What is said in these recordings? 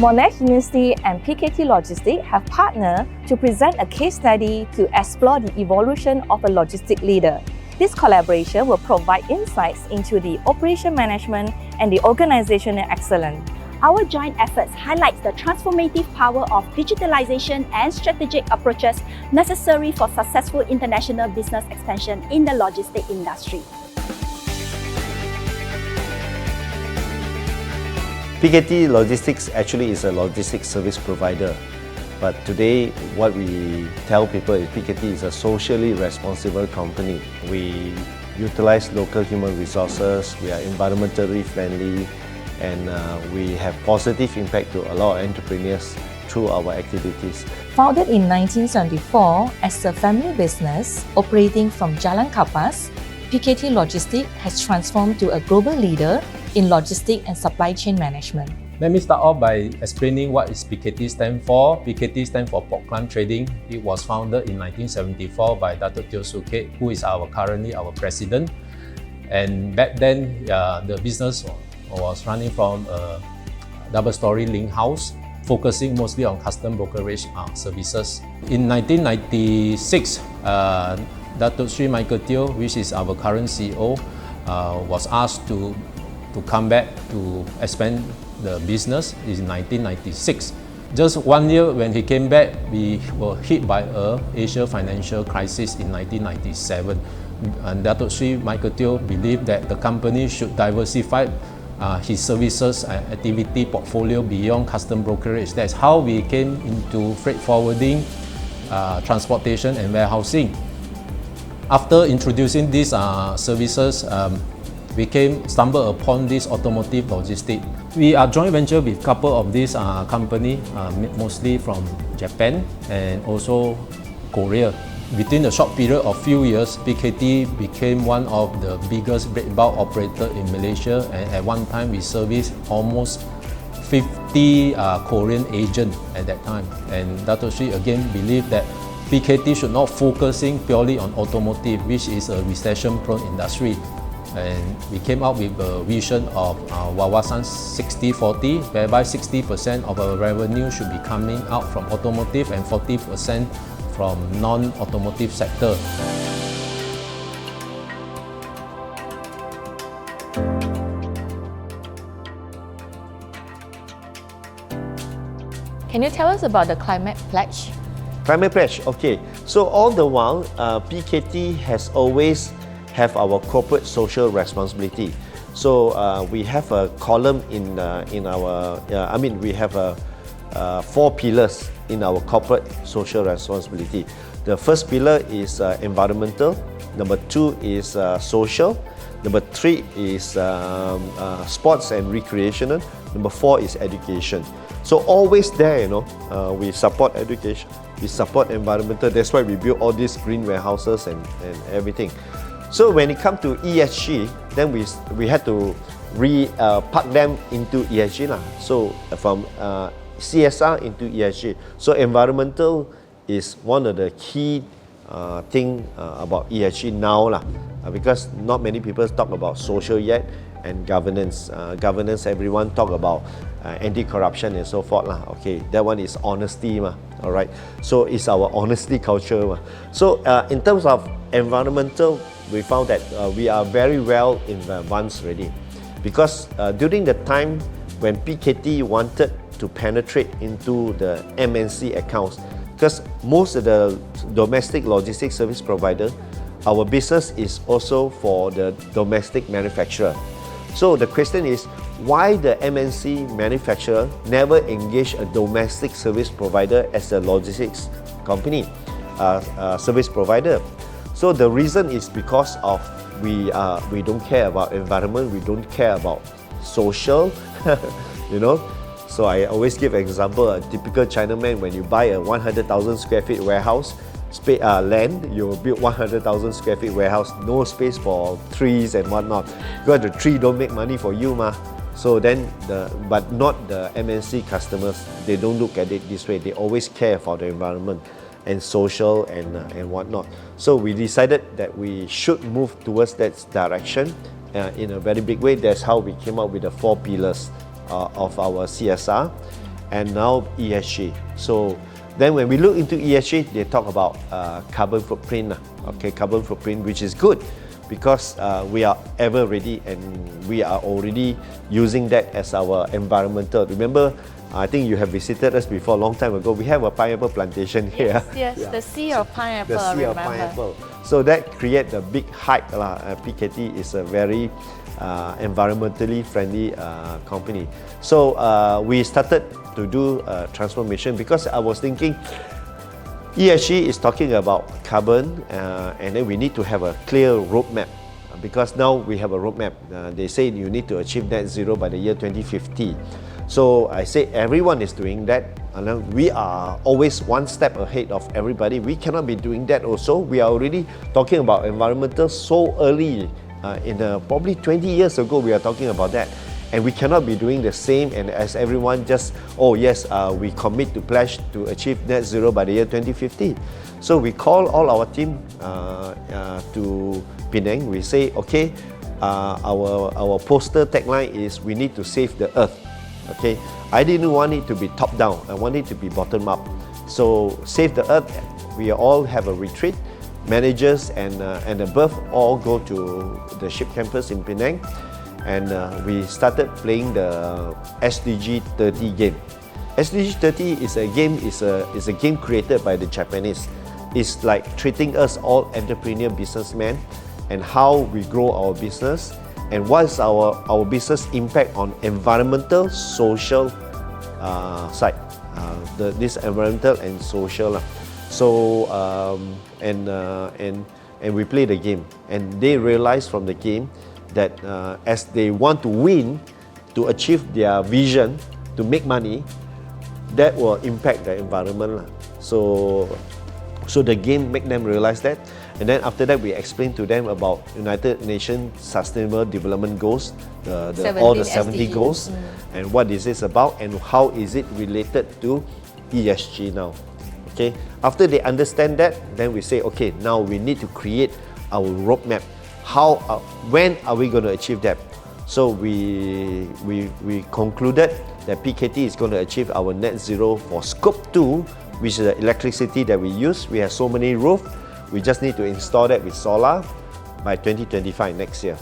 Monash University and PKT Logistics have partnered to present a case study to explore the evolution of a logistic leader. This collaboration will provide insights into the operation management and the organizational excellence. Our joint efforts highlight the transformative power of digitalization and strategic approaches necessary for successful international business expansion in the logistics industry. PKT Logistics actually is a logistics service provider, but today what we tell people is PKT is a socially responsible company. We utilize local human resources, we are environmentally friendly, and we have positive impact to a lot of entrepreneurs through our activities. Founded in 1974 as a family business operating from Jalan Kapas, PKT Logistics has transformed to a global leader in logistics and supply chain management. Let me start off by explaining what is PKT stand for. PKT stands for Pork Climb Trading. It was founded in 1974 by Dato' Teo Suket, who is currently our president. And back then, the business was running from a double-story link house, focusing mostly on custom brokerage services. In 1996, Dato' Sri Michael Teo, which is our current CEO, was asked to come back to expand the business in 1996. Just 1 year when he came back, we were hit by a Asia financial crisis in 1997. And Dato' Sri Michael Teo believed that the company should diversify his services and activity portfolio beyond custom brokerage. That's how we came into freight forwarding, transportation and warehousing. After introducing these services, we stumbled upon this automotive logistics. We are joint venture with a couple of these companies, mostly from Japan and also Korea. Between a short period of few years, PKT became one of the biggest break bulk operator in Malaysia, and at one time we serviced almost 50 Korean agents at that time. And Dato' Sri again believed that PKT should not focusing purely on automotive, which is a recession-prone industry. And we came out with a vision of Wawasan 60-40, whereby 60% of our revenue should be coming out from automotive and 40% from non-automotive sector. Can you tell us about the Climate Pledge? Climate Pledge, okay. So all the while, PKT has always have our corporate social responsibility. So we have a column in our, we have 4 pillars in our corporate social responsibility. The first pillar is environmental, number 2 is social, number 3 is sports and recreational, number 4 is education. So always there, we support education, we support environmental. That's why we build all these green warehouses and everything. So when it comes to ESG, then we had to pack them into ESG lah. So from CSR into ESG. So environmental is one of the key thing about ESG now lah, because not many people talk about social yet, and governance. Governance, everyone talk about anti-corruption and so forth lah. Okay, that one is honesty ma. All right. So it's our honesty culture ma. So in terms of environmental, we found that we are very well in advance already, because during the time when PKT wanted to penetrate into the MNC accounts, because most of the domestic logistics service provider, our business is also for the domestic manufacturer. So the question is, why the MNC manufacturer never engage a domestic service provider as a logistics company, service provider? So the reason is because of we don't care about environment, we don't care about social, So I always give an example, a typical Chinaman, when you buy a 100,000 square feet warehouse, land, you build 100,000 square feet warehouse, no space for trees and whatnot, because the tree don't make money for you ma. So then, but not the MNC customers, they don't look at it this way. They always care for the environment and social and whatnot. So we decided that we should move towards that direction in a very big way. That's how we came up with the 4 pillars of our CSR. and now ESG. So then when we look into ESG, they talk about carbon footprint, carbon footprint, which is good because we are ever ready and we are already using that as our environmental. Remember, I think you have visited us before a long time ago. We have a pineapple plantation here. Yes, Yeah. the sea of pineapple, The I sea of remember. pineapple. So that creates a big hype. PKT is a very environmentally friendly company. So we started to do transformation because I was thinking ESG is talking about carbon and then we need to have a clear roadmap because now we have a roadmap. They say you need to achieve net zero by the year 2050. So I say everyone is doing that and we are always one step ahead of everybody. We cannot be doing that also. We are already talking about environmental so early. Probably 20 years ago we are talking about that. And we cannot be doing the same and as everyone just, oh yes, we commit to pledge to achieve net zero by the year 2050. So we call all our team to Penang. We say, okay, our poster tagline is we need to save the earth. Okay, I didn't want it to be top down, I want it to be bottom up. So save the earth, we all have a retreat. Managers and above all go to the ship campus in Penang. And we started playing the SDG 30 game. SDG 30 is a game created by the Japanese. It's like treating us all entrepreneur businessmen and how we grow our business and what's our business impact on environmental, social side. This environmental and social. So and we play the game and they realize from the game that as they want to win, to achieve their vision, to make money, that will impact the environment. So the game make them realize that. And then after that, we explain to them about United Nations Sustainable Development Goals, all the 70 goals, and what is this about, and how is it related to ESG now. Okay. After they understand that, then we say, okay, now we need to create our roadmap. When are we going to achieve that? So we concluded that PKT is going to achieve our net zero for scope 2, which is the electricity that we use. We have so many roofs, we just need to install that with solar by 2025 next year.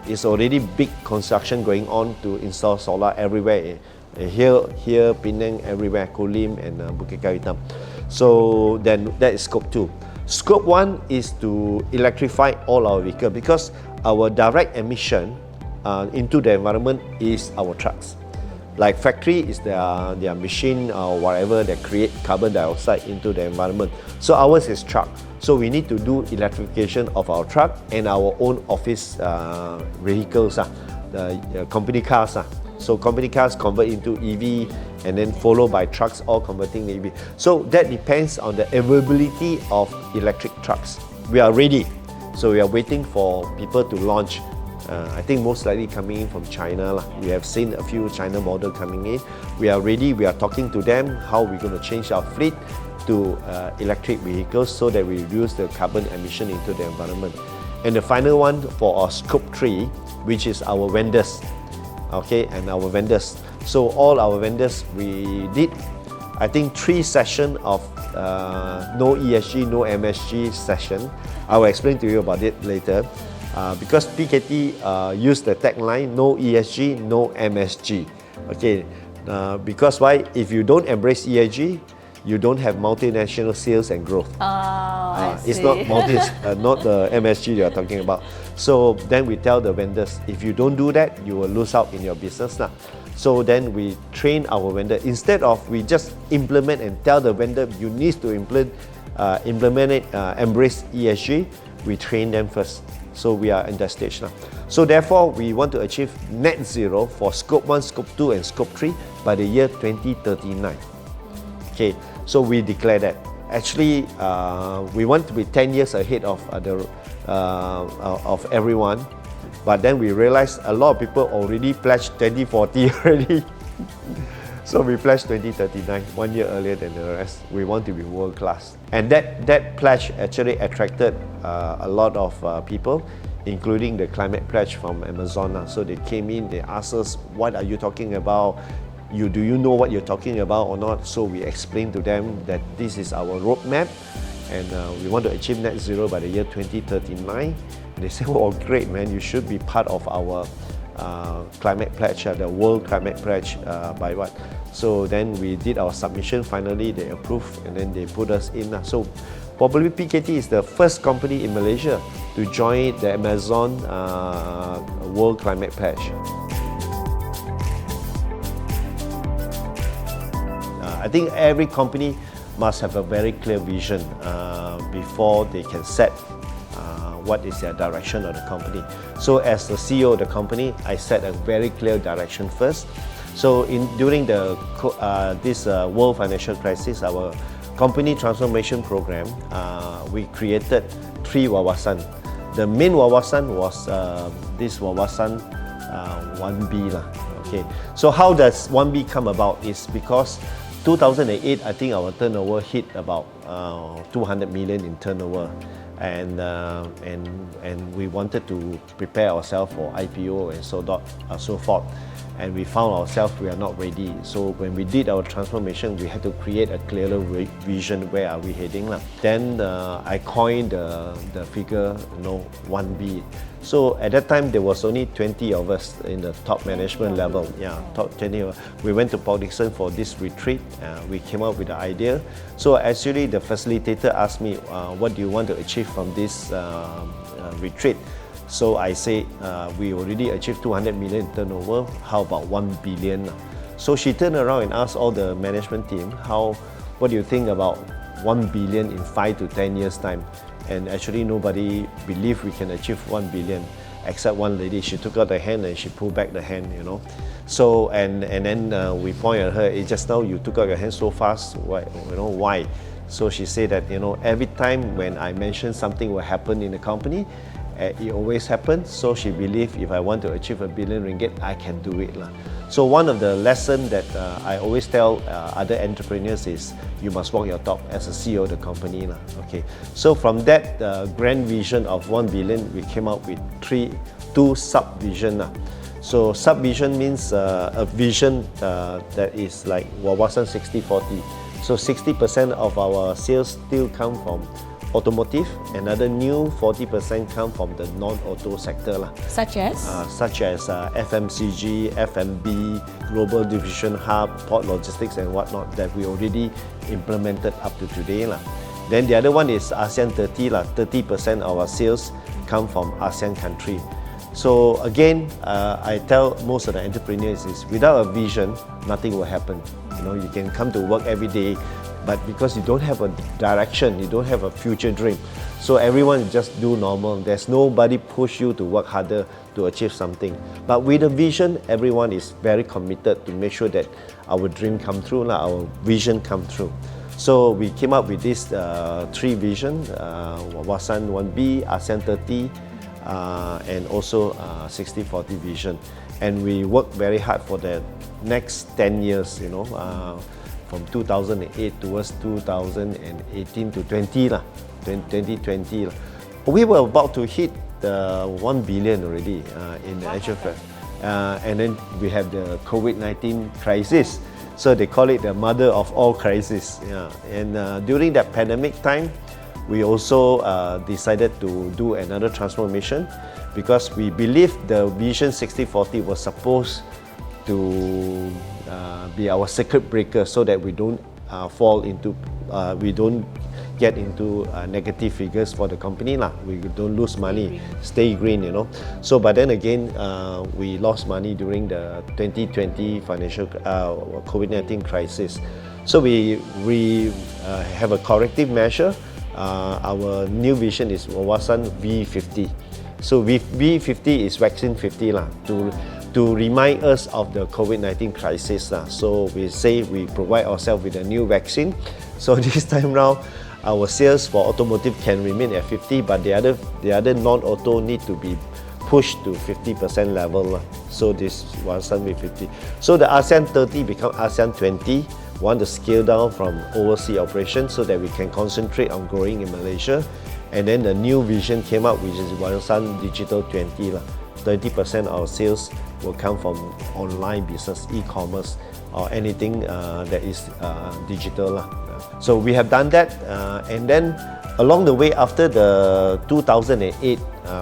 It's already big construction going on to install solar everywhere. Here, Penang, everywhere, Kulim and Bukit Karitam. So then that is scope 2. Scope 1 is to electrify all our vehicles because our direct emission into the environment is our trucks. Like factory is their machine or whatever that create carbon dioxide into the environment. So ours is truck. So we need to do electrification of our truck and our own office vehicles, the company cars. So company cars convert into EV and then followed by trucks all converting to EV. So that depends on the availability of electric trucks. We are ready. So we are waiting for people to launch. I think most likely coming in from China. We have seen a few China model coming in. We are ready. We are talking to them how we're going to change our fleet to electric vehicles so that we reduce the carbon emission into the environment. And the final one for our scope 3, which is our vendors. Okay, and our vendors. So all our vendors, we did, I think 3 sessions of no ESG, no MSG session. I will explain to you about it later. Because PKT used the tagline, no ESG, no MSG. Okay, because why? If you don't embrace ESG, you don't have multinational sales and growth. It's not not the MSG you are talking about. So then we tell the vendors, if you don't do that, you will lose out in your business. So then we train our vendor. Instead of we just implement and tell the vendor, you need to implement it, embrace ESG, we train them first. So we are in that stage now. So therefore, we want to achieve net zero for scope 1, scope 2 and scope 3 by the year 2039. Okay, so we declare that. Actually, we want to be 10 years ahead of everyone, but then we realized a lot of people already pledged 2040 already. So we pledged 2039, 1 year earlier than the rest. We want to be world class. And that pledge actually attracted a lot of people, including the climate pledge from Amazon. So they came in, they asked us, what are you talking about? do you know what you're talking about or not? So we explained to them that this is our roadmap, and we want to achieve net zero by the year 2039. And they said, oh great man, you should be part of our climate pledge, the World Climate Pledge by what? So then we did our submission, finally they approved, and then they put us in. So probably PKT is the first company in Malaysia to join the Amazon World Climate Pledge. I think every company must have a very clear vision before they can set what is their direction of the company. So as the CEO of the company, I set a very clear direction first. So during this world financial crisis, our company transformation program, we created 3 wawasan. The main wawasan was this wawasan 1B. Okay. So how does 1B come about is because 2008, I think our turnover hit about 200 million in turnover. And we wanted to prepare ourselves for IPO and so forth, and we found ourselves we are not ready. So when we did our transformation, we had to create a clearer vision, where are we heading. Then I coined the figure 1B. So at that time there was only 20 of us in the top management level. Yeah, top 20. We went to Port Dickson for this retreat. We came up with the idea. So actually the facilitator asked me, what do you want to achieve from this retreat? So I say, we already achieved 200 million turnover, how about 1 billion? So she turned around and asked all the management team, what do you think about 1 billion in 5 to 10 years time? And actually nobody believed we can achieve 1 billion except one lady. She took out the hand and she pulled back the hand, So, and then we pointed at her, just now you took out your hand so fast, why? So she said that, every time when I mention something will happen in the company, it always happens. So she believed if I want to achieve 1 billion ringgit, I can do it. So one of the lessons that I always tell other entrepreneurs is you must walk your talk as a CEO of the company. Okay. So from that grand vision of 1 billion, we came up with 2 sub-vision. So sub-vision means a vision that is like wawasan 60-40. So 60% of our sales still come from automotive, another new 40% come from the non-auto sector. Such as? Such as FMCG, F&B, Global Distribution Hub, Port Logistics and whatnot that we already implemented up to today. Then the other one is ASEAN 30. 30% of our sales come from ASEAN country. So again, I tell most of the entrepreneurs is without a vision, nothing will happen. You can come to work every day, but because you don't have a direction, you don't have a future dream. So everyone just do normal. There's nobody push you to work harder to achieve something. But with a vision, everyone is very committed to make sure that our dream come true, our vision come true. So we came up with this 3 vision, Wawasan 1B, ASEAN 30, and also 60-40 vision. And we work very hard for the next 10 years, from 2008 towards 2018 to 2020. We were about to hit the 1 billion already in the actual fact. And then we have the COVID-19 crisis. So they call it the mother of all crises. Yeah. And during that pandemic time, we also decided to do another transformation because we believe the Vision 60-40 was supposed to be our circuit breaker so that we don't we don't get into negative figures for the company. We don't lose money, stay green, So, but then again, we lost money during the 2020 financial COVID-19 crisis. So we have a corrective measure. Our new vision is Wawasan V50. So V50 is vaccine 50 to remind us of the COVID-19 crisis. So we say we provide ourselves with a new vaccine. So this time round, our sales for automotive can remain at 50, but the other non-auto need to be pushed to 50% level. So this Wawasan V50. So the ASEAN 30 become ASEAN 20. Want to scale down from overseas operations so that we can concentrate on growing in Malaysia. And then the new vision came up, which is Wawasan Digital 20. 30% of our sales will come from online business, e-commerce. or anything that is digital. So we have done that, and then along the way, after the 2008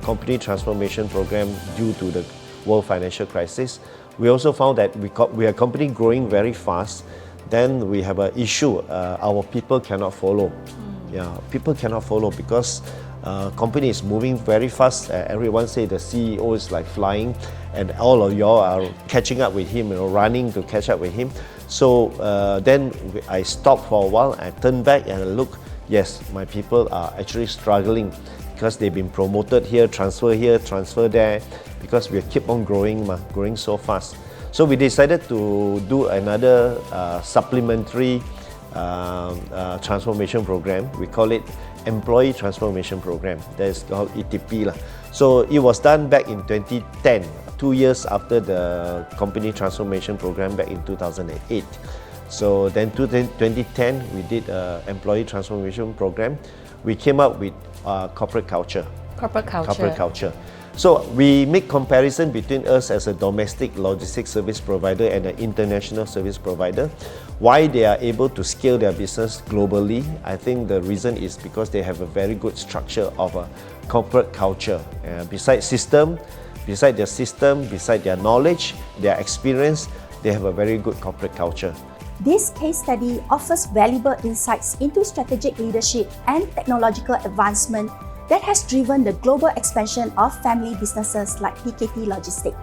company transformation program due to the world financial crisis, we also found that we are a company growing very fast. Then we have an issue, our people cannot follow. Yeah, people cannot follow because company is moving very fast. Everyone say the CEO is like flying, and all of y'all are catching up with him, running to catch up with him. So then I stopped for a while. I turned back and look. Yes, my people are actually struggling because they've been promoted here, transfer there, because we keep on growing so fast. So we decided to do another supplementary transformation program. We call it Employee Transformation Program. That is called ETP. So it was done back in 2010, 2 years after the company transformation program back in 2008. So then 2010, we did an employee transformation program. We came up with corporate culture. Corporate culture. So we make comparison between us as a domestic logistics service provider and an international service provider. Why they are able to scale their business globally, I think the reason is because they have a very good structure of a corporate culture. Beside their system, beside their knowledge, their experience, they have a very good corporate culture. This case study offers valuable insights into strategic leadership and technological advancement that has driven the global expansion of family businesses like PKT Logistics.